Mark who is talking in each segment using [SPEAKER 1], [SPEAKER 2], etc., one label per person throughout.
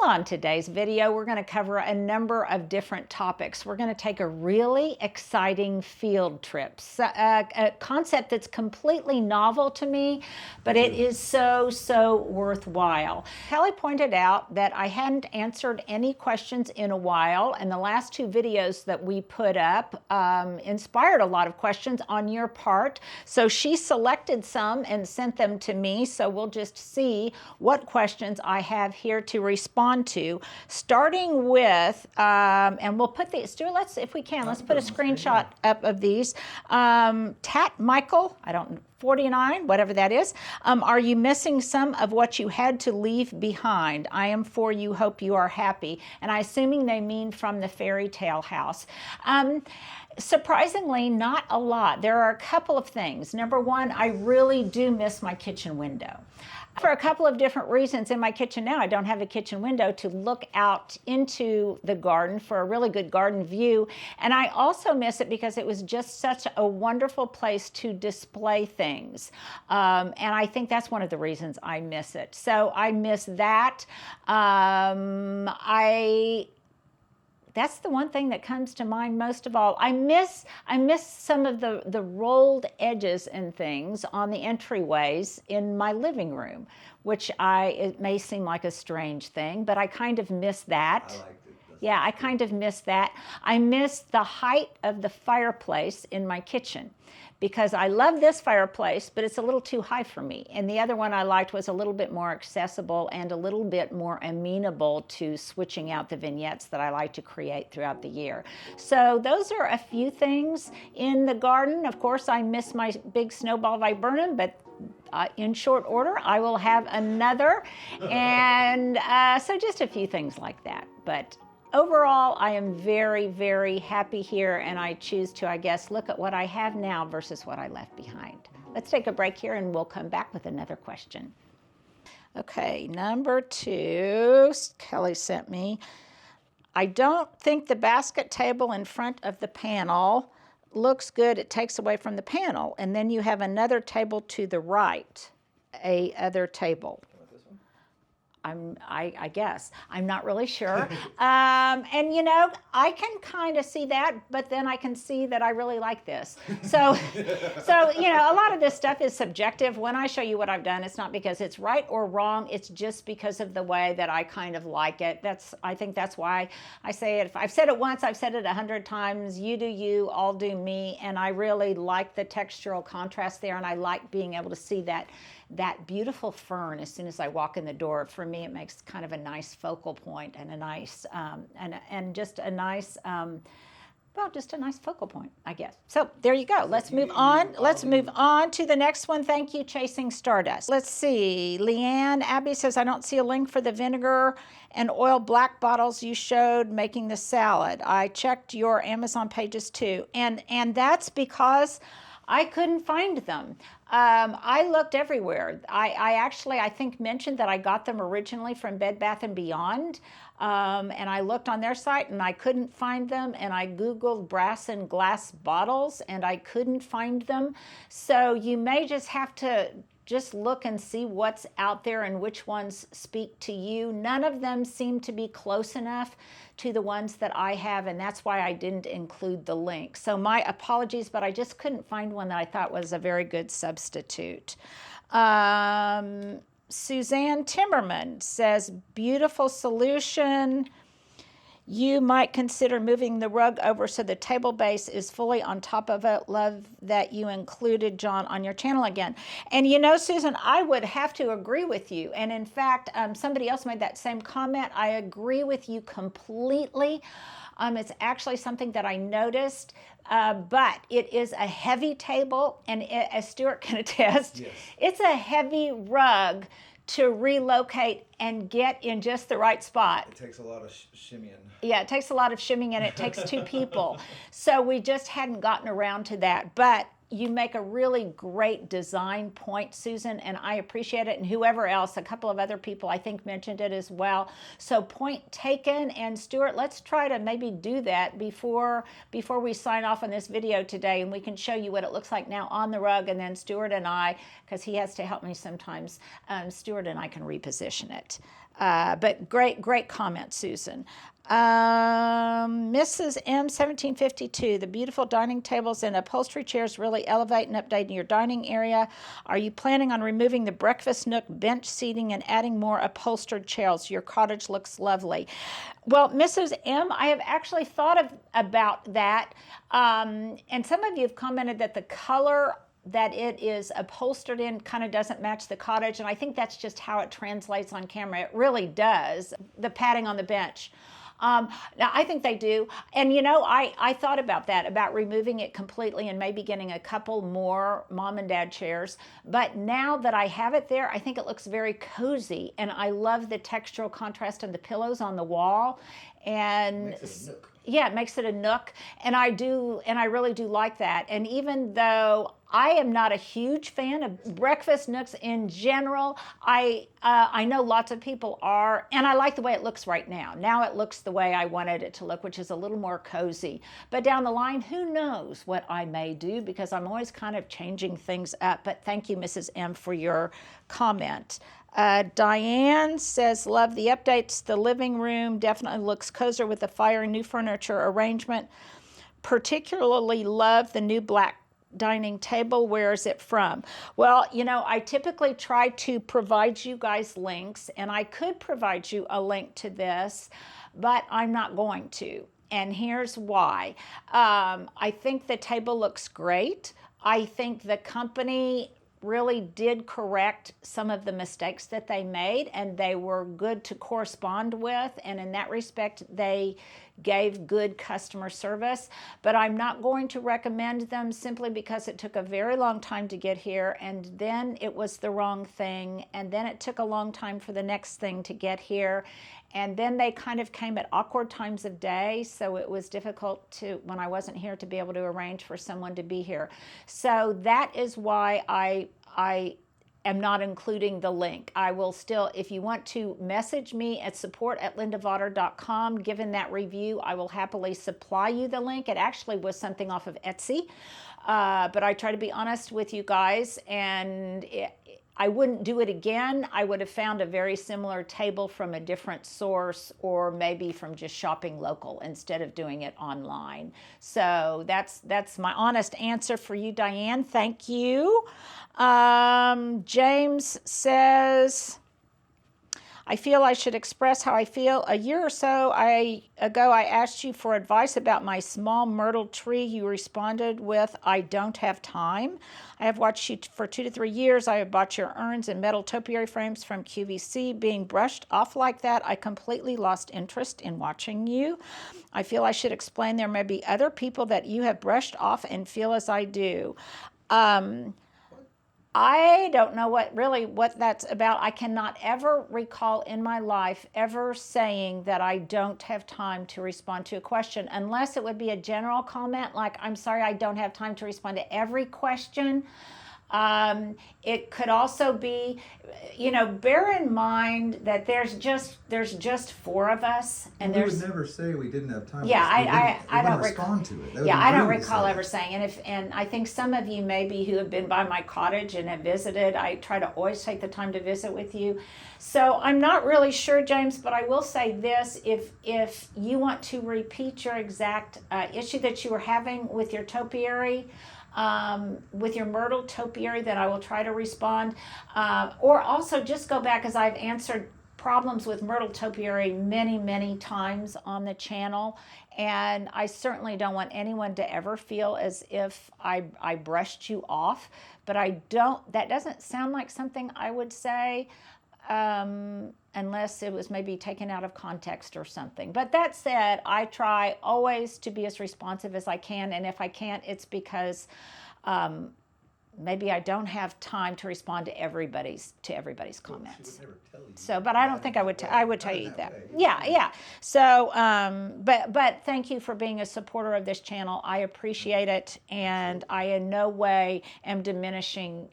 [SPEAKER 1] on today's video, we're going to cover a number of different topics. We're going to take a really exciting field trip, a concept that's completely novel to me, but it is so worthwhile. Kelly pointed out that I hadn't answered any questions in a while, and the last two videos that we put up inspired a lot of questions on your part. So she selected some and sent them to me, so we'll just see what questions I have here to respond to, starting with, and we'll put these, let's, if we can, let's put a screenshot up of these. Tat Michael, 49, whatever that is. Are you missing some of what you had to leave behind? I am for you, hope you are happy. And I'm assuming they mean from the fairy tale house. Surprisingly, not a lot. There are a couple of things. Number one, I really do miss my kitchen window. For a couple of different reasons. In my kitchen now, I don't have a kitchen window to look out into the garden for a really good garden view. And I also miss it because it was just such a wonderful place to display things. And I think that's one of the reasons I miss it. So I miss that. That's the one thing that comes to mind most of all. I miss some of the rolled edges and things on the entryways in my living room, which it may seem like a strange thing, but I kind of miss that.
[SPEAKER 2] I liked it.
[SPEAKER 1] Yeah, I kind of miss that. I miss the height of the fireplace in my kitchen, because I love this fireplace, but it's a little too high for me. And the other one I liked was a little bit more accessible and a little bit more amenable to switching out the vignettes that I like to create throughout the year. So those are a few things in the garden. Of course, I miss my big snowball viburnum, but in short order, I will have another. And so just a few things like that. But overall, I am very happy here, and I choose to, I guess, look at what I have now versus what I left behind. Let's take a break here, and we'll come back with another question. Okay, number 2, Kelly sent me. I don't think the basket table in front of the panel looks good. It takes away from the panel. And then you have another table to the right, other table. I guess. I'm not really sure. And you know, I can kind of see that, but then I can see that I really like this. So you know, a lot of this stuff is subjective. When I show you what I've done, it's not because it's right or wrong. It's just because of the way that I kind of like it. I think that's why I say it. If I've said it once, I've said it 100 times. You do you, I'll do me. And I really like the textural contrast there, and I like being able to see that beautiful fern as soon as I walk in the door. For me, it makes kind of a nice focal point and a nice and just a nice well, just a nice focal point, I guess. So there you go. Let's move on. Let's move on to the next one. Thank you, Chasing Stardust. Let's see. Leanne Abbey says, I don't see a link for the vinegar and oil black bottles you showed making the salad. I checked your Amazon pages too. And that's because I couldn't find them. I looked everywhere. I actually, I think, mentioned that I got them originally from Bed Bath & Beyond, and I looked on their site and I couldn't find them, and I Googled brass and glass bottles and I couldn't find them. So you may just have to just look and see what's out there and which ones speak to you. None of them seem to be close enough to the ones that I have, and that's why I didn't include the link. So my apologies, but I just couldn't find one that I thought was a very good substitute. Suzanne Timmerman says, beautiful solution. You might consider moving the rug over so the table base is fully on top of it. Love that you included John on your channel again. And you know, Susan, I would have to agree with you. And in fact, somebody else made that same comment. I agree with you completely. It's actually something that I noticed, but it is a heavy table, and as Stuart can attest, yes, it's a heavy rug to relocate and get in just the right spot.
[SPEAKER 2] It takes a lot of shimmying.
[SPEAKER 1] Yeah, it takes a lot of shimmying, and it takes 2 people. So we just hadn't gotten around to that. But you make a really great design point, Susan, and I appreciate it. And whoever else, a couple of other people I think mentioned it as well. So point taken. And Stuart, let's try to maybe do that before we sign off on this video today, and we can show you what it looks like now on the rug. And then Stuart and I, because he has to help me sometimes, Stuart and I can reposition it. But great comment, Susan. Mrs. M 1752, the beautiful dining tables and upholstery chairs really elevate and update your dining area. Are you planning on removing the breakfast nook bench seating and adding more upholstered chairs? Your cottage looks lovely. Well, Mrs. M, I have actually thought about that. And some of you have commented that the color that it is upholstered in kind of doesn't match the cottage, and I think that's just how it translates on camera. It really does, the padding on the bench. Now, I think they do. And, I thought about that, about removing it completely and maybe getting a couple more mom and dad chairs. But now that I have it there, I think it looks very cozy. And I love the textural contrast of the pillows on the wall. And
[SPEAKER 2] Makes it a nook.
[SPEAKER 1] Yeah, it makes it a nook. And I really do like that. And even though I am not a huge fan of breakfast nooks in general, I know lots of people are, and I like the way it looks right now. Now it looks the way I wanted it to look, which is a little more cozy. But down the line, who knows what I may do, because I'm always kind of changing things up. But thank you, Mrs. M, for your comment. Diane says, love the updates. The living room definitely looks cozier with the fire and new furniture arrangement. Particularly love the new black dining table. Where is it from? Well, I typically try to provide you guys links, and I could provide you a link to this, but I'm not going to. And here's why. I think the table looks great. I think the company really did correct some of the mistakes that they made, and they were good to correspond with, and in that respect they gave good customer service. But I'm not going to recommend them simply because it took a very long time to get here, and then it was the wrong thing, and then it took a long time for the next thing to get here, and then they kind of came at awkward times of day, so it was difficult when I wasn't here, to be able to arrange for someone to be here. So that is why I am not including the link. I will still, if you want to message me at support@lindavotter.com, given that review, I will happily supply you the link. It actually was something off of Etsy, but I try to be honest with you guys, and I wouldn't do it again. I would have found a very similar table from a different source, or maybe from just shopping local instead of doing it online. So that's my honest answer for you, Diane. Thank you. James says, I feel I should express how I feel. A year or so ago, I asked you for advice about my small myrtle tree. You responded with, I don't have time. I have watched you for 2 to 3 years. I have bought your urns and metal topiary frames from QVC. Being brushed off like that, I completely lost interest in watching you. I feel I should explain there may be other people that you have brushed off and feel as I do. I don't know what that's about. I cannot ever recall in my life ever saying that I don't have time to respond to a question, unless it would be a general comment like, I'm sorry, I don't have time to respond to every question. It could also be, bear in mind that there's just 4 of us, and
[SPEAKER 2] we would never say we didn't have time.
[SPEAKER 1] Yeah, I don't
[SPEAKER 2] respond to it.
[SPEAKER 1] Yeah, I don't recall ever saying. And I think some of you maybe who have been by my cottage and have visited, I try to always take the time to visit with you. So I'm not really sure, James, but I will say this: if you want to repeat your exact issue that you were having with your topiary. With your myrtle topiary, then I will try to respond. Or also just go back, as I've answered problems with myrtle topiary many, many times on the channel. And I certainly don't want anyone to ever feel as if I brushed you off. But that doesn't sound like something I would say. Unless it was maybe taken out of context or something. But that said, I try always to be as responsive as I can, and if I can't, it's because maybe I don't have time to respond to everybody's comments.
[SPEAKER 2] She would never tell you.
[SPEAKER 1] So, but I don't think I would tell you that. Yeah. So, but thank you for being a supporter of this channel. I appreciate it, and I in no way am diminishing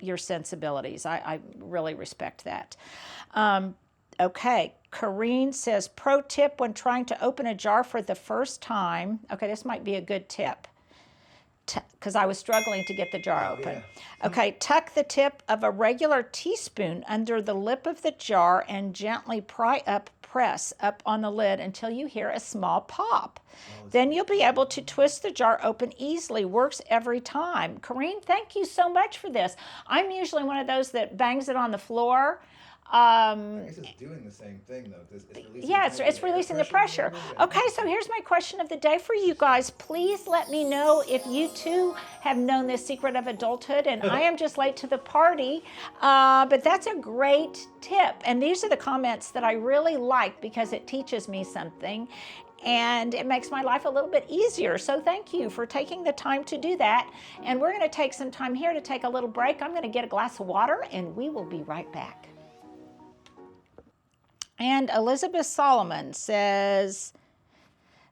[SPEAKER 1] your sensibilities. I really respect that. Okay, Corrine says, pro tip when trying to open a jar for the first time. Okay, this might be a good tip. because I was struggling to get the jar open.
[SPEAKER 2] Yeah.
[SPEAKER 1] Okay, tuck the tip of a regular teaspoon under the lip of the jar and gently press up on the lid until you hear a small pop. Then you'll be able to twist the jar open easily. Works every time. Corrine, thank you so much for this. I'm usually one of those that bangs it on the floor.
[SPEAKER 2] I guess it's doing the same thing though.
[SPEAKER 1] It's releasing the pressure. Okay, so here's my question of the day for you guys. Please let me know if you too have known this secret of adulthood, and I am just late to the party, but that's a great tip. And these are the comments that I really like because it teaches me something and it makes my life a little bit easier. So thank you for taking the time to do that. And we're going to take some time here to take a little break. I'm going to get a glass of water and we will be right back. And Elizabeth Solomon says,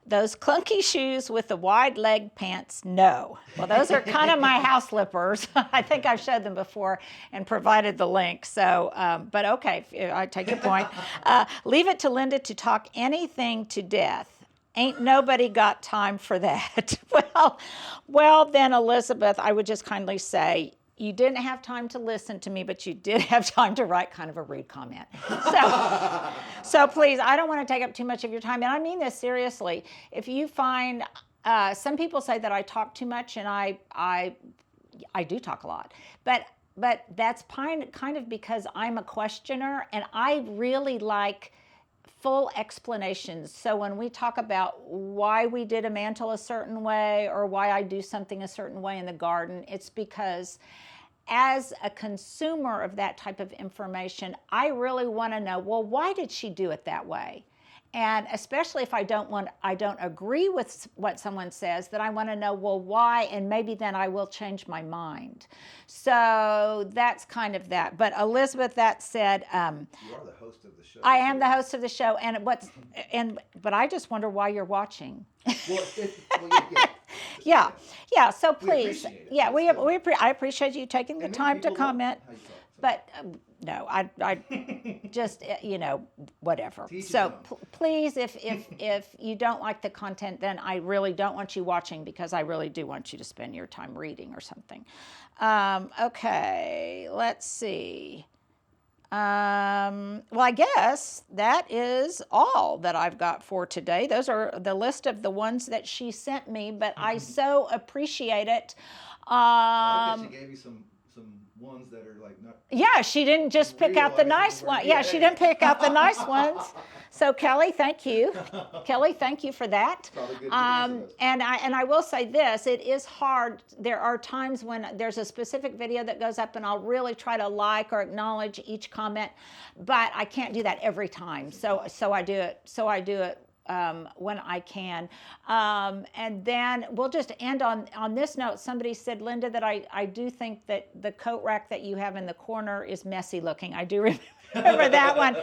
[SPEAKER 1] those clunky shoes with the wide leg pants, no. Well, those are kind of my house slippers. I think I've showed them before and provided the link. So, but okay, I take your point. Leave it to Linda to talk anything to death. Ain't nobody got time for that. Well, then, Elizabeth, I would just kindly say, you didn't have time to listen to me, but you did have time to write kind of a rude comment. So please, I don't want to take up too much of your time, and I mean this seriously. If you find, some people say that I talk too much, and I do talk a lot, but that's kind of because I'm a questioner, and I really like full explanations. So when we talk about why we did a mantle a certain way or why I do something a certain way in the garden, it's because as a consumer of that type of information, I really want to know, well, why did she do it that way? And especially if I don't agree with what someone says, then I want to know, well, why? And maybe then I will change my mind. So that's kind of that. But Elizabeth, that said,
[SPEAKER 2] you are the host of the show.
[SPEAKER 1] I am the host of the show, but I just wonder why you're watching. Yeah. So please, I appreciate you taking the time to comment. But no, I just, whatever. So please, if you don't like the content, then I really don't want you watching because I really do want you to spend your time reading or something. Okay, let's see. Well, I guess that is all that I've got for today. Those are the list of the ones that she sent me, but I so appreciate it.
[SPEAKER 2] She gave you some ones that are like not.
[SPEAKER 1] Yeah, she didn't just pick out the nice ones. Yeah, she didn't pick out the nice ones. So Kelly, thank you. Kelly, thank you for that. And I will say this, it is hard. There are times when there's a specific video that goes up and I'll really try to like or acknowledge each comment, but I can't do that every time. So I do it when I can. And then we'll just end on this note. Somebody said, Linda, that I do think that the coat rack that you have in the corner is messy looking. I do remember that one,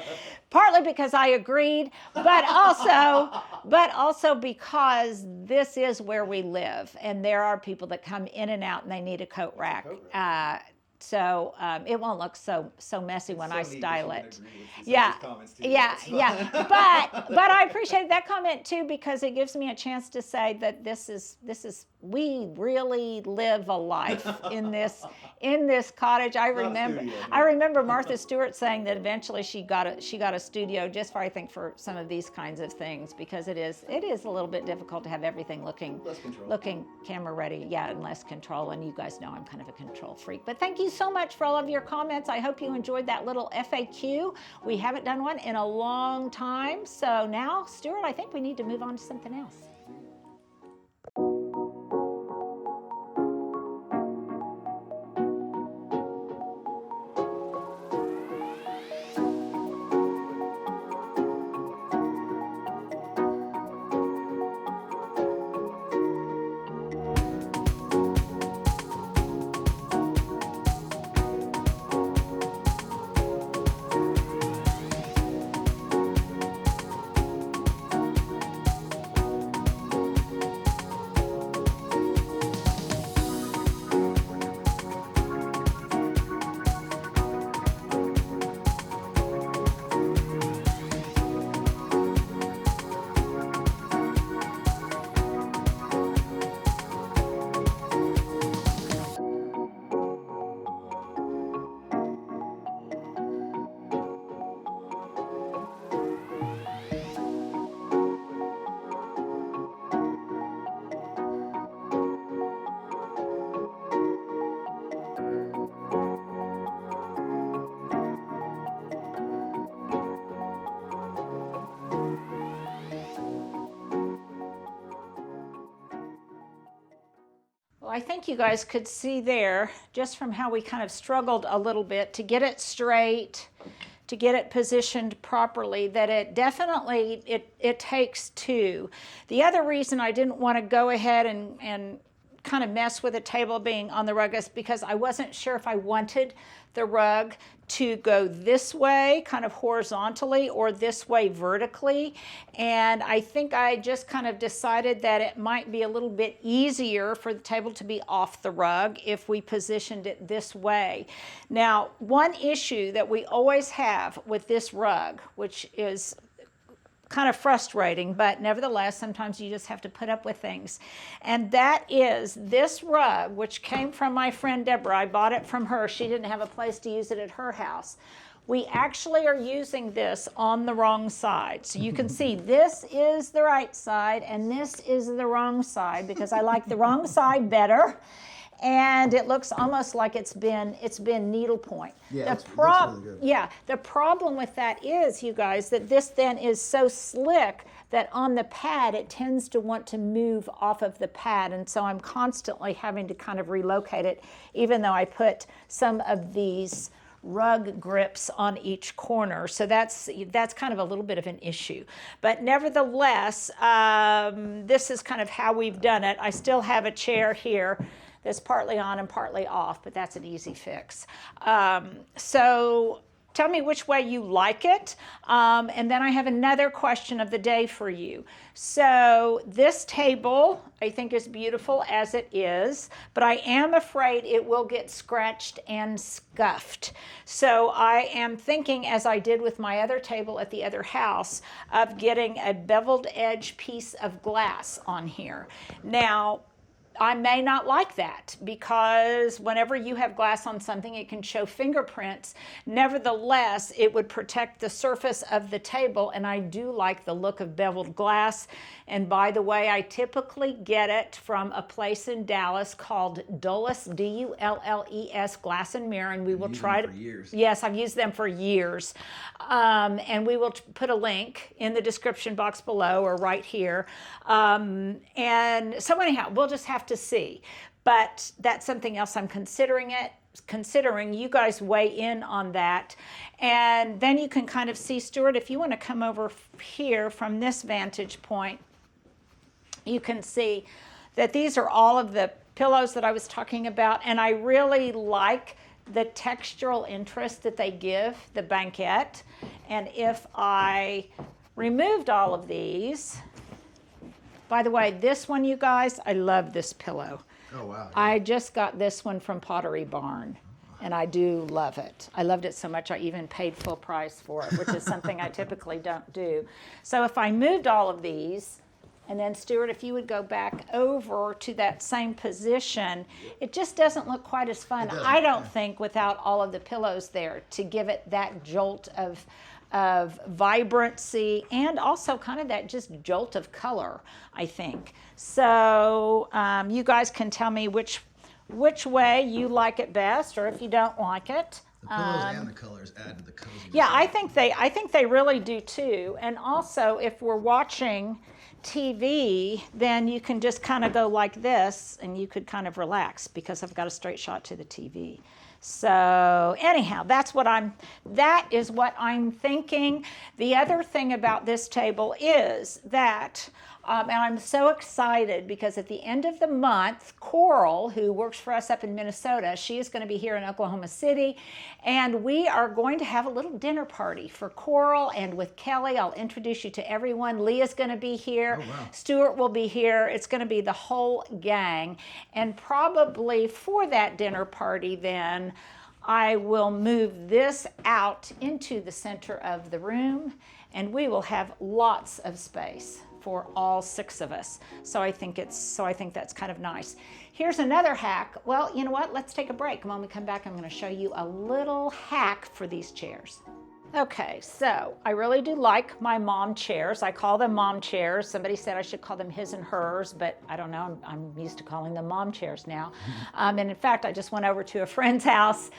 [SPEAKER 1] partly because I agreed, but also because this is where we live, and there are people that come in and out and they need a coat rack. So it won't look so messy when I style it. Yeah. But I appreciate that comment too, because it gives me a chance to say that this is we really live a life in this cottage. I remember Martha Stewart saying that eventually she got a studio just for some of these kinds of things, because it is a little bit difficult to have everything looking camera ready, and less control. And you guys know I'm kind of a control freak. But thank you so much for all of your comments. I hope you enjoyed that little FAQ. We haven't done one in a long time. So now, Stuart, I think we need to move on to something else. I think you guys could see there, just from how we kind of struggled a little bit to get it straight, to get it positioned properly, that it definitely, it takes two. The other reason I didn't want to go ahead and kind of mess with the table being on the rug is because I wasn't sure if I wanted the rug to go this way, kind of horizontally, or this way vertically. And I think I just kind of decided that it might be a little bit easier for the table to be off the rug if we positioned it this way. Now, one issue that we always have with this rug, which is kind of frustrating, but nevertheless, sometimes you just have to put up with things. And that is this rug, which came from my friend Deborah. I bought it from her. She didn't have a place to use it at her house. We actually are using this on the wrong side. So you can see this is the right side and this is the wrong side, because I like the wrong side better. And it looks almost like it's been needlepoint.
[SPEAKER 3] Yeah,
[SPEAKER 1] the
[SPEAKER 3] it looks really good.
[SPEAKER 1] Yeah, the problem with that is, you guys, that this then is so slick that on the pad it tends to want to move off of the pad, and so I'm constantly having to kind of relocate it, even though I put some of these rug grips on each corner. So that's kind of a little bit of an issue. But nevertheless, this is kind of how we've done it. I still have a chair here that's partly on and partly off, but that's an easy fix. So tell me which way you like it. And then I have another question of the day for you. So this table, I think, is beautiful as it is, but I am afraid it will get scratched and scuffed. So I am thinking, as I did with my other table at the other house, of getting a beveled edge piece of glass on here. Now, I may not like that, because whenever you have glass on something, it can show fingerprints. Nevertheless, it would protect the surface of the table, and I do like the look of beveled glass. And by the way, I typically get it from a place in Dallas called Dulles, D-U-L-L-E-S, Glass and Mirror, and we will try to.
[SPEAKER 2] For years.
[SPEAKER 1] Yes, I've used them for years. And we will put a link in the description box below or right here. And so anyhow, we'll just have to see. But that's something else I'm considering. You guys weigh in on that. And then you can kind of see, Stuart, if you want to come over here from this vantage point, you can see that these are all of the pillows that I was talking about. And I really like the textural interest that they give the banquette. And if I removed all of these, by the way, this one, you guys, I love this pillow.
[SPEAKER 3] Oh, wow.
[SPEAKER 1] I just got this one from Pottery Barn, and I do love it. I loved it so much I even paid full price for it, which is something I typically don't do. So if I moved all of these, and then Stuart, if you would go back over to that same position, it just doesn't look quite as fun, I don't think, without all of the pillows there to give it that jolt of vibrancy, and also kind of that just jolt of color, I think. So you guys can tell me which way you like it best, or if you don't like it.
[SPEAKER 3] The pillows and the colors add to the cozy.
[SPEAKER 1] Yeah, I think they really do too. And also, if we're watching TV, then you can just kind of go like this, and you could kind of relax, because I've got a straight shot to the TV. So anyhow, that is what I'm thinking. The other thing about this table is that, and I'm so excited, because at the end of the month, Coral, who works for us up in Minnesota, she is going to be here in Oklahoma City, and we are going to have a little dinner party for Coral and with Kelly. I'll introduce you to everyone. Leah's going to be here.
[SPEAKER 3] Oh, wow.
[SPEAKER 1] Stuart will be here. It's going to be the whole gang. And probably for that dinner party then, I will move this out into the center of the room, and we will have lots of space for all 6 of us. So I think that's kind of nice. Here's another hack. Well, you know what? Let's take a break. When we come back, I'm going to show you a little hack for these chairs. Okay, so I really do like my mom chairs. I call them mom chairs. Somebody said I should call them his and hers, but I don't know. I'm used to calling them mom chairs now. And in fact, I just went over to a friend's house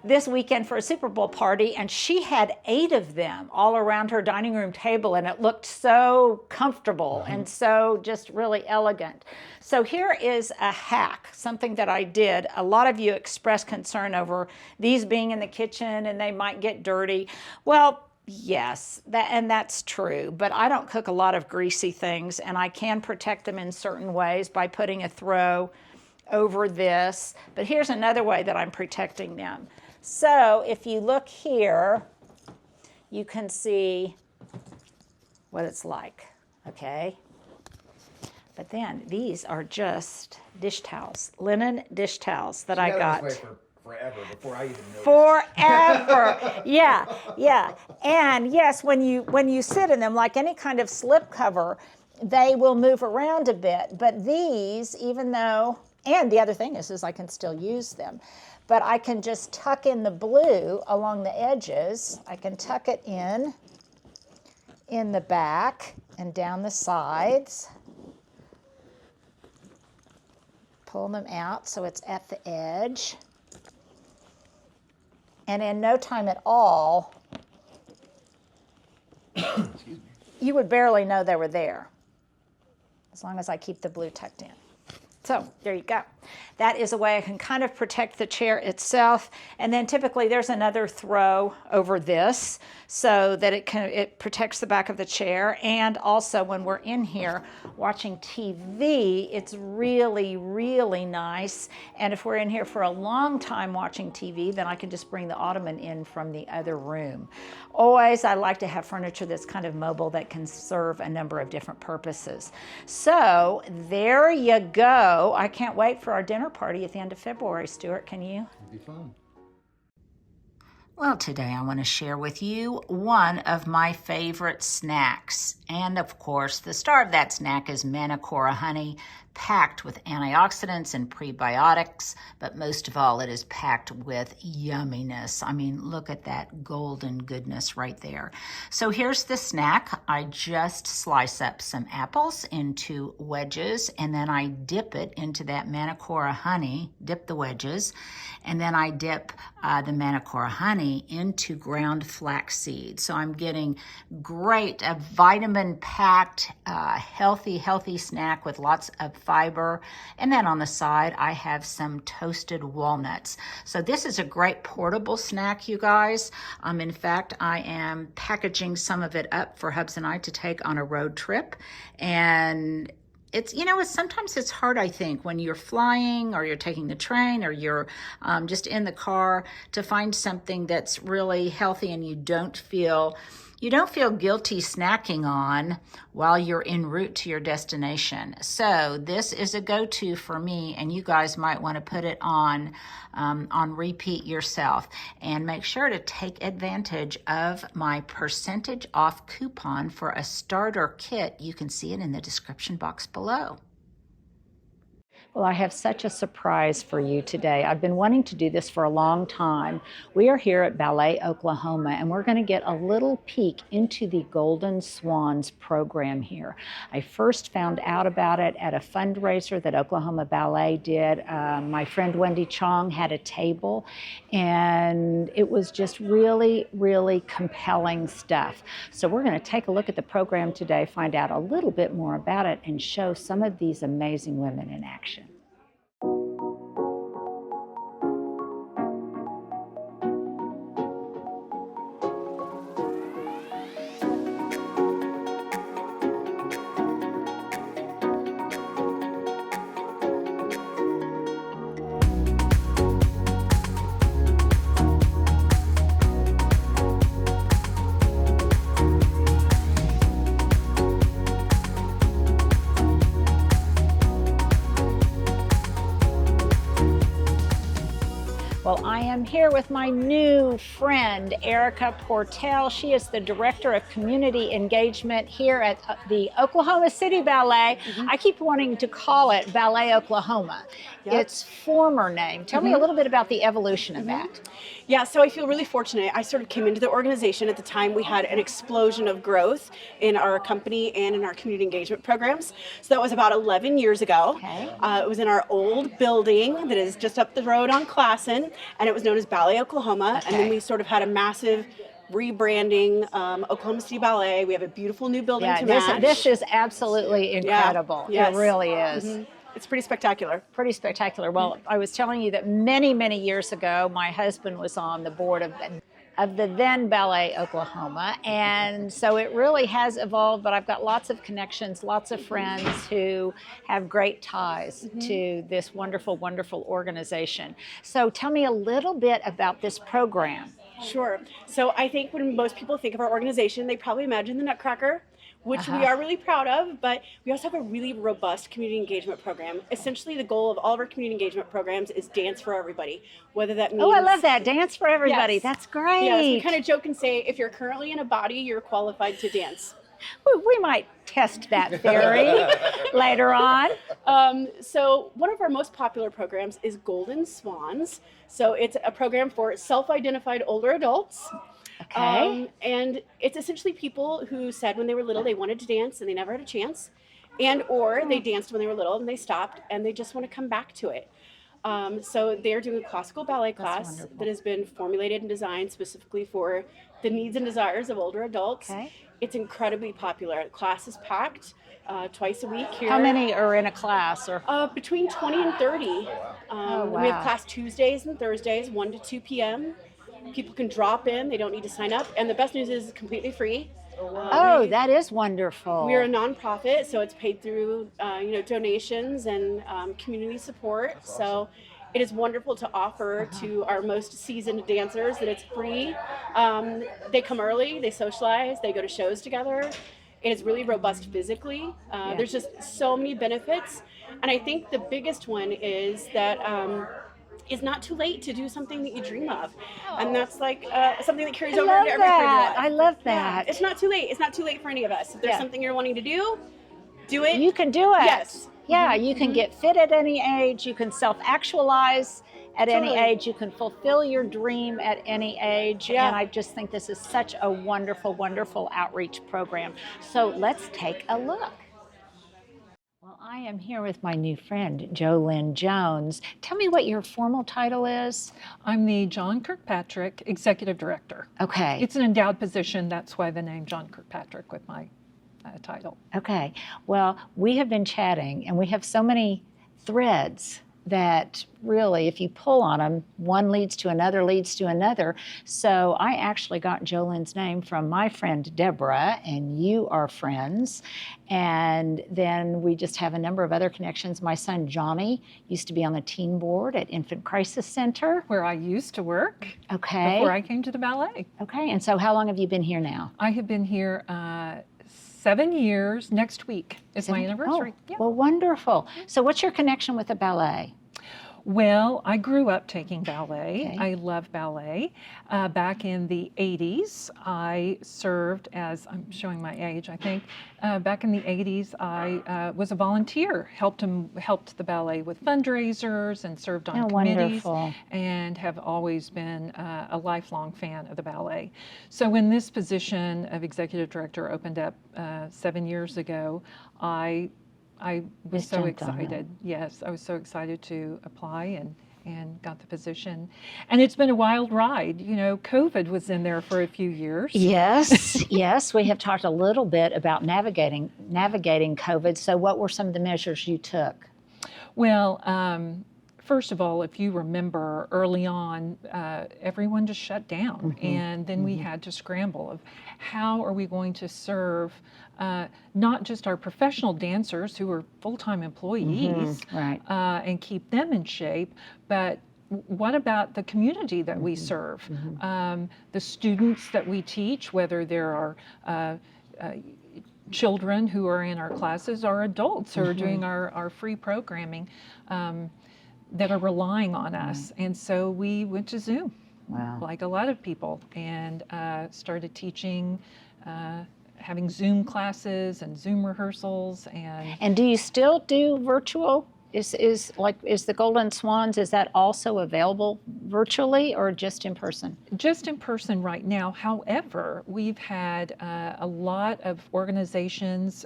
[SPEAKER 1] this weekend for a Super Bowl party, and she had 8 of them all around her dining room table, and it looked so comfortable and so just really elegant. So here is a hack, something that I did. A lot of you expressed concern over these being in the kitchen and they might get dirty. Well, yes, that's true, but I don't cook a lot of greasy things, and I can protect them in certain ways by putting a throw over this. But here's another way that I'm protecting them. So if you look here, you can see what it's like, okay? But then these are just dish towels, linen dish towels that I got.
[SPEAKER 2] Forever before I even noticed.
[SPEAKER 1] Forever, yeah. And yes, when you sit in them, like any kind of slip cover, they will move around a bit. But these, even though, and the other thing is I can still use them. But I can just tuck in the blue along the edges. I can tuck it in the back and down the sides. Pull them out so it's at the edge. And in no time at all, you would barely know they were there, as long as I keep the blue tucked in. So there you go. That is a way I can kind of protect the chair itself. And then typically there's another throw over this so that it protects the back of the chair. And also when we're in here watching TV, it's really, really nice. And if we're in here for a long time watching TV, then I can just bring the ottoman in from the other room. Always, I like to have furniture that's kind of mobile that can serve a number of different purposes. So there you go. I can't wait for our dinner party at the end of February. Stuart, can you?
[SPEAKER 2] It'd be fun.
[SPEAKER 1] Well, today I want to share with you one of my favorite snacks. And of course, the star of that snack is Manacora honey, packed with antioxidants and prebiotics, but most of all, it is packed with yumminess. I mean, look at that golden goodness right there. So here's the snack. I just slice up some apples into wedges, and then I dip it into that Manacora honey, dip the wedges, and then I dip the Manacora honey into ground flax seed. So I'm getting great, a vitamin-packed, healthy snack with lots of fiber. And then on the side, I have some toasted walnuts. So this is a great portable snack, you guys. In fact, I am packaging some of it up for Hubs and I to take on a road trip. And it's, sometimes it's hard, I think, when you're flying or you're taking the train or you're just in the car to find something that's really healthy and you don't feel guilty snacking on while you're en route to your destination. So this is a go-to for me, and you guys might want to put it on repeat yourself. And make sure to take advantage of my percentage off coupon for a starter kit. You can see it in the description box below. Well, I have such a surprise for you today. I've been wanting to do this for a long time. We are here at Ballet, Oklahoma, and we're going to get a little peek into the Golden Swans program here. I first found out about it at a fundraiser that Oklahoma Ballet did. My friend Wendy Chong had a table, and it was just really, really compelling stuff. So we're going to take a look at the program today, find out a little bit more about it, and show some of these amazing women in action. Well, I am here with my new friend, Erica Portell. She is the Director of Community Engagement here at the Oklahoma City Ballet. I keep wanting to call it Ballet Oklahoma. Its former name. Tell me a little bit about the evolution of that.
[SPEAKER 4] Yeah, so I feel really fortunate. I sort of came into the organization at the time we had an explosion of growth in our company and in our community engagement programs. So that was about 11 years ago.
[SPEAKER 1] Okay.
[SPEAKER 4] It was in our old building that is just up the road on Classen, and and it was known as Ballet Oklahoma. And then
[SPEAKER 1] Okay.
[SPEAKER 4] we sort of had a massive rebranding, Oklahoma City Ballet. We have a beautiful new building
[SPEAKER 1] Yeah,
[SPEAKER 4] to
[SPEAKER 1] this,
[SPEAKER 4] match.
[SPEAKER 1] this is absolutely incredible.
[SPEAKER 4] Yes.
[SPEAKER 1] It really is.
[SPEAKER 4] Mhm. It's pretty spectacular.
[SPEAKER 1] Pretty spectacular. Well, I was telling you that many, many years ago, my husband was on the board of the then Ballet Oklahoma. And so it really has evolved, but I've got lots of connections, lots of friends who have great ties to this wonderful, wonderful organization. So tell me a little bit about this program.
[SPEAKER 4] Sure. So I think when most people think of our organization, they probably imagine the Nutcracker, which we are really proud of, but we also have a really robust community engagement program. Essentially, the goal of all of our community engagement programs is dance for everybody, whether that means...
[SPEAKER 1] Oh, I love that. Dance for everybody.
[SPEAKER 4] Yes.
[SPEAKER 1] That's great.
[SPEAKER 4] Yes, we kind of joke and say, if you're currently in a body, you're qualified to dance.
[SPEAKER 1] We might test that theory later on.
[SPEAKER 4] So one of our most popular programs is Golden Swans. So it's a program for self-identified older adults.
[SPEAKER 1] Okay.
[SPEAKER 4] And it's essentially people who said when they were little they wanted to dance and they never had a chance, and or they danced when they were little and they stopped and they just want to come back to it. So they're doing a classical ballet class
[SPEAKER 1] wonderful.
[SPEAKER 4] that has been formulated and designed specifically for the needs and desires of older adults.
[SPEAKER 1] Okay.
[SPEAKER 4] It's incredibly popular. The class is packed twice a week here.
[SPEAKER 1] How many are in a class? Or
[SPEAKER 4] Between 20 and 30.
[SPEAKER 1] wow.
[SPEAKER 4] We have class Tuesdays and Thursdays, 1 to 2 p.m. People can drop in. They don't need to sign up. And the best news is it's completely free.
[SPEAKER 1] Oh, that is wonderful.
[SPEAKER 4] We're a nonprofit, so it's paid through donations and community support. So it is wonderful to offer to our most seasoned dancers that it's free. They come early, they socialize, they go to shows together. It is really robust physically. There's just so many benefits. And I think the biggest one is that it's not too late to do something that you dream of. And that's like something that carries over into every part of your life.
[SPEAKER 1] I love that.
[SPEAKER 4] It's not too late. It's not too late for any of us. If there's
[SPEAKER 1] Yeah.
[SPEAKER 4] something you're wanting to do it.
[SPEAKER 1] You can do it.
[SPEAKER 4] Yes.
[SPEAKER 1] Yeah, you can get fit at any age. You can self-actualize at any
[SPEAKER 4] Totally.
[SPEAKER 1] age. You can fulfill your dream at any age.
[SPEAKER 4] Yeah.
[SPEAKER 1] And I just think this is such a wonderful, wonderful outreach program. So let's take a look. Well, I am here with my new friend, Jolynn Jones. Tell me what your formal title is.
[SPEAKER 5] I'm the John Kirkpatrick Executive Director.
[SPEAKER 1] Okay.
[SPEAKER 5] It's an endowed position, that's why the name John Kirkpatrick with my title.
[SPEAKER 1] Okay. Well, we have been chatting, and we have so many threads that really, if you pull on them, one leads to another, leads to another. So I actually got Jolynn's name from my friend Deborah, and you are friends. And then we just have a number of other connections. My son Johnny used to be on the teen board at Infant Crisis Center.
[SPEAKER 5] Where I used to work
[SPEAKER 1] Okay.
[SPEAKER 5] before I came to the ballet.
[SPEAKER 1] Okay. And so how long have you been here now?
[SPEAKER 5] I have been here 7 years. Next week is my anniversary.
[SPEAKER 1] Oh,
[SPEAKER 5] Yeah.
[SPEAKER 1] well, wonderful. So what's your connection with the ballet?
[SPEAKER 5] Well, I grew up taking ballet.
[SPEAKER 1] Okay.
[SPEAKER 5] I love ballet. Back in the 80s, I served as, I'm showing my age, I think. Back in the 80s, I was a volunteer, helped the ballet with fundraisers and served on committees.
[SPEAKER 1] Wonderful.
[SPEAKER 5] And have always been a lifelong fan of the ballet. So when this position of executive director opened up 7 years ago, I was
[SPEAKER 1] Just
[SPEAKER 5] so
[SPEAKER 1] jumped on it.
[SPEAKER 5] excited. Yes, I was so excited to apply and got the position. And it's been a wild ride. You know, COVID was in there for a few years.
[SPEAKER 1] Yes, yes. We have talked a little bit about navigating COVID. So what were some of the measures you took?
[SPEAKER 5] Well, first of all, if you remember early on, everyone just shut down. And then we had to scramble of how are we going to serve not just our professional dancers who are full-time employees
[SPEAKER 1] Right.
[SPEAKER 5] And keep them in shape, but what about the community that we serve? The students that we teach, whether there are children who are in our classes or adults who are doing our free programming that are relying on us. And so we went to Zoom,
[SPEAKER 1] Wow.
[SPEAKER 5] like a lot of people, and started teaching, having Zoom classes and Zoom rehearsals. And
[SPEAKER 1] And do you still do virtual Is the Golden Swans, is that also available virtually or just in person?
[SPEAKER 5] Just in person right now. However, we've had a lot of organizations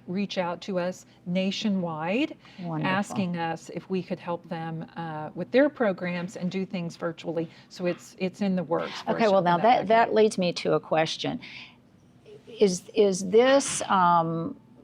[SPEAKER 5] reach out to us nationwide,
[SPEAKER 1] Wonderful.
[SPEAKER 5] asking us if we could help them with their programs and do things virtually. So it's in the works. for
[SPEAKER 1] Okay,
[SPEAKER 5] us
[SPEAKER 1] well
[SPEAKER 5] to
[SPEAKER 1] now
[SPEAKER 5] open back up.
[SPEAKER 1] that leads me to a question. Is this,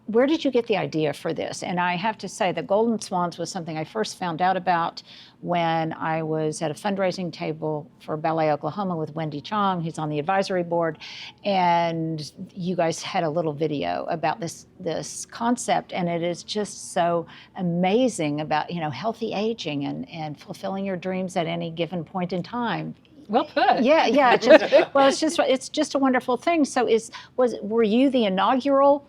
[SPEAKER 1] where did you get the idea for this? And I have to say the Golden Swans was something I first found out about when I was at a fundraising table for Ballet Oklahoma with Wendy Chong, who's on the advisory board, and you guys had a little video about this concept, and it is just so amazing about, healthy aging and fulfilling your dreams at any given point in time.
[SPEAKER 5] Well put.
[SPEAKER 1] Yeah. It's just a wonderful thing. So were you the inaugural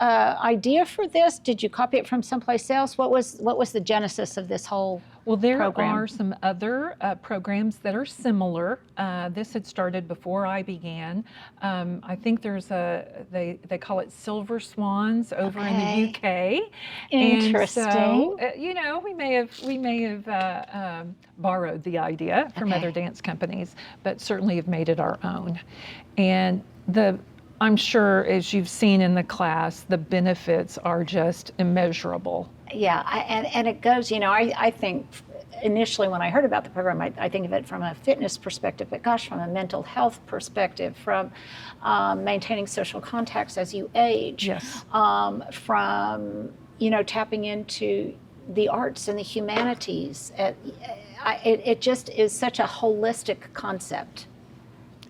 [SPEAKER 1] idea for this? Did you copy it from someplace else? What was the genesis of this whole
[SPEAKER 5] Well, there
[SPEAKER 1] program?
[SPEAKER 5] are some other programs that are similar. This had started before I began. I think there's they call it Silver Swans over in the UK.
[SPEAKER 1] Interesting.
[SPEAKER 5] And so, we may have borrowed the idea from other dance companies, but certainly have made it our own. And I'm sure, as you've seen in the class, the benefits are just immeasurable.
[SPEAKER 1] Yeah, and it goes, I think initially when I heard about the program, I think of it from a fitness perspective, but gosh, from a mental health perspective, from maintaining social contacts as you age,
[SPEAKER 5] Yes.
[SPEAKER 1] From, tapping into the arts and the humanities. It just is such a holistic concept.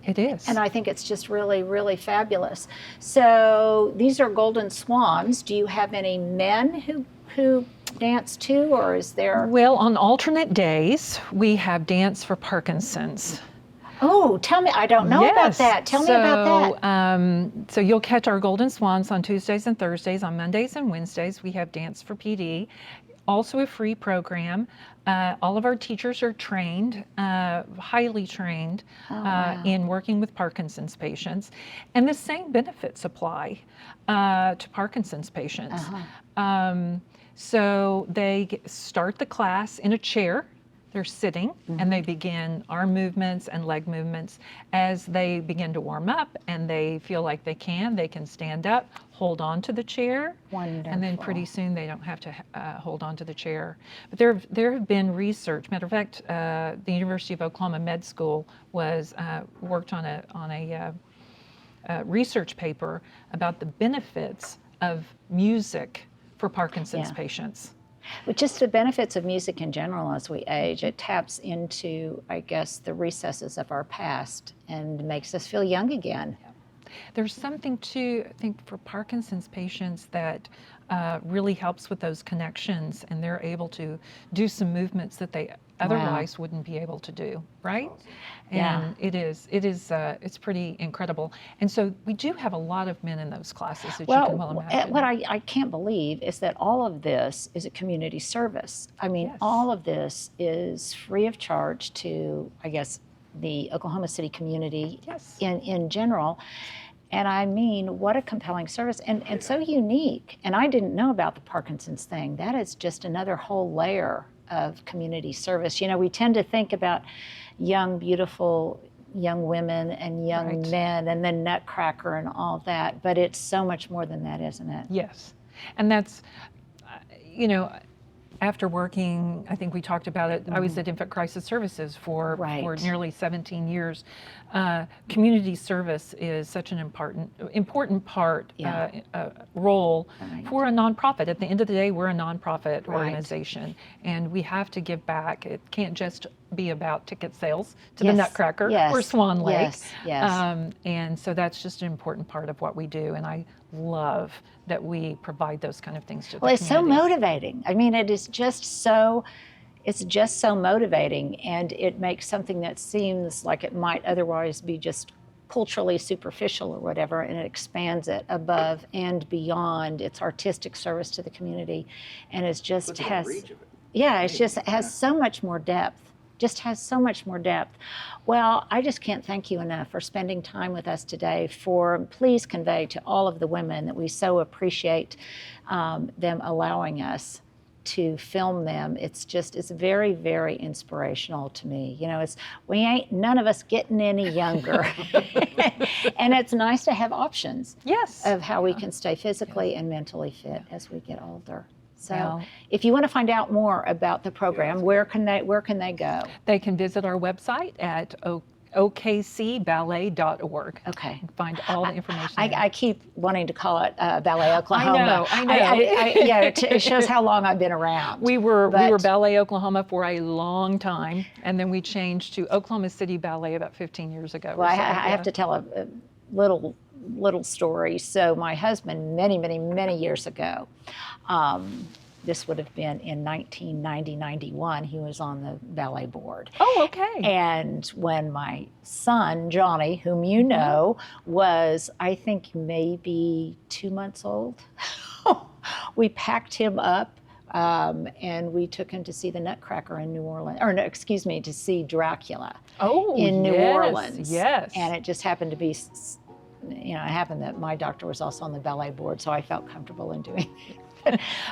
[SPEAKER 5] It is.
[SPEAKER 1] And I think it's just really, really fabulous. So these are Golden Swans. Do you have any men who dance too, or is there?
[SPEAKER 5] Well, on alternate days, we have dance for Parkinson's.
[SPEAKER 1] Oh, tell me, I don't know about that. Tell me about that.
[SPEAKER 5] So you'll catch our Golden Swans on Tuesdays and Thursdays. On Mondays and Wednesdays, we have Dance for PD. Also a free program. All of our teachers are trained, highly trained in working with Parkinson's patients. And the same benefits apply to Parkinson's patients. So they start the class in a chair. They're sitting, and they begin arm movements and leg movements. As they begin to warm up and they feel like they can stand up, hold on to the chair.
[SPEAKER 1] Wonderful.
[SPEAKER 5] And then pretty soon they don't have to hold on to the chair. But there have been research. Matter of fact, the University of Oklahoma Med School worked on a research paper about the benefits of music for Parkinson's patients.
[SPEAKER 1] But just the benefits of music in general as we age, it taps into, I guess, the recesses of our past and makes us feel young again.
[SPEAKER 5] There's something too, I think, for Parkinson's patients that really helps with those connections, and they're able to do some movements that they otherwise wouldn't be able to do, right? And it's pretty incredible. And so we do have a lot of men in those classes, as you can well imagine.
[SPEAKER 1] What I can't believe is that all of this is a community service. I mean, all of this is free of charge to, I guess, the Oklahoma City community in general. And I mean, what a compelling service and so unique. And I didn't know about the Parkinson's thing. That is just another whole layer of community service. We tend to think about young, beautiful young women and young men and then Nutcracker and all that, but it's so much more than that, isn't it?
[SPEAKER 5] Yes. And that's, after working, I think we talked about it, I was at Infant Crisis Services for nearly 17 years. Community service is such an important part, role for a nonprofit. At the end of the day, we're a nonprofit organization, and we have to give back. It can't just be about ticket sales to the Nutcracker or Swan Lake. And so that's just an important part of what we do, and I love that we provide those kind of things to the community.
[SPEAKER 1] Well, it's so motivating. I mean, it's just so motivating, and it makes something that seems like it might otherwise be just culturally superficial or whatever, and it expands it above and beyond its artistic service to the community, and it just has so much more depth. Just has so much more depth. Well, I just can't thank you enough for spending time with us today. Please convey to all of the women that we so appreciate them allowing us to film them, it's very, very inspirational to me. You know, we ain't none of us getting any younger. And it's nice to have options
[SPEAKER 5] Yes.
[SPEAKER 1] of how we can stay physically and mentally fit as we get older. So
[SPEAKER 5] Well,
[SPEAKER 1] if you want to find out more about the program, where can they go?
[SPEAKER 5] they can visit our website at okcballet.org.
[SPEAKER 1] Okay.
[SPEAKER 5] Find all the information there.
[SPEAKER 1] I keep wanting to call it Ballet Oklahoma.
[SPEAKER 5] I know.
[SPEAKER 1] Yeah, it shows how long I've been around.
[SPEAKER 5] We were
[SPEAKER 1] But-
[SPEAKER 5] Ballet Oklahoma for a long time, and then we changed to Oklahoma City Ballet about 15 years ago.
[SPEAKER 1] Well,
[SPEAKER 5] or so,
[SPEAKER 1] I have
[SPEAKER 5] yeah.
[SPEAKER 1] to tell a little story. So my husband, many years ago, this would have been in 1990-91, he was on the ballet board.
[SPEAKER 5] Oh, okay.
[SPEAKER 1] And when my son, Johnny, whom you know, was, I think, maybe 2 months old, we packed him up and we took him to see the Nutcracker in New Orleans, or no, excuse me, to see Dracula in New Orleans.
[SPEAKER 5] Yes.
[SPEAKER 1] And it just happened to be, it happened that my doctor was also on the ballet board, so I felt comfortable in doing it.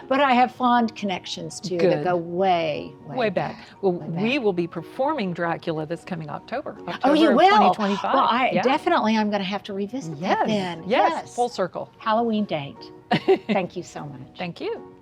[SPEAKER 1] But I have fond connections too that
[SPEAKER 5] Good.
[SPEAKER 1] go way
[SPEAKER 5] Way back. Well,
[SPEAKER 1] way back.
[SPEAKER 5] we will be performing Dracula this coming October.
[SPEAKER 1] Oh, you
[SPEAKER 5] of
[SPEAKER 1] will?
[SPEAKER 5] 2025.
[SPEAKER 1] Well,
[SPEAKER 5] Yeah.
[SPEAKER 1] definitely I'm going to have to revisit that
[SPEAKER 5] Yes.
[SPEAKER 1] then.
[SPEAKER 5] Yes. Full circle.
[SPEAKER 1] Halloween date. Thank you so much.
[SPEAKER 5] Thank you.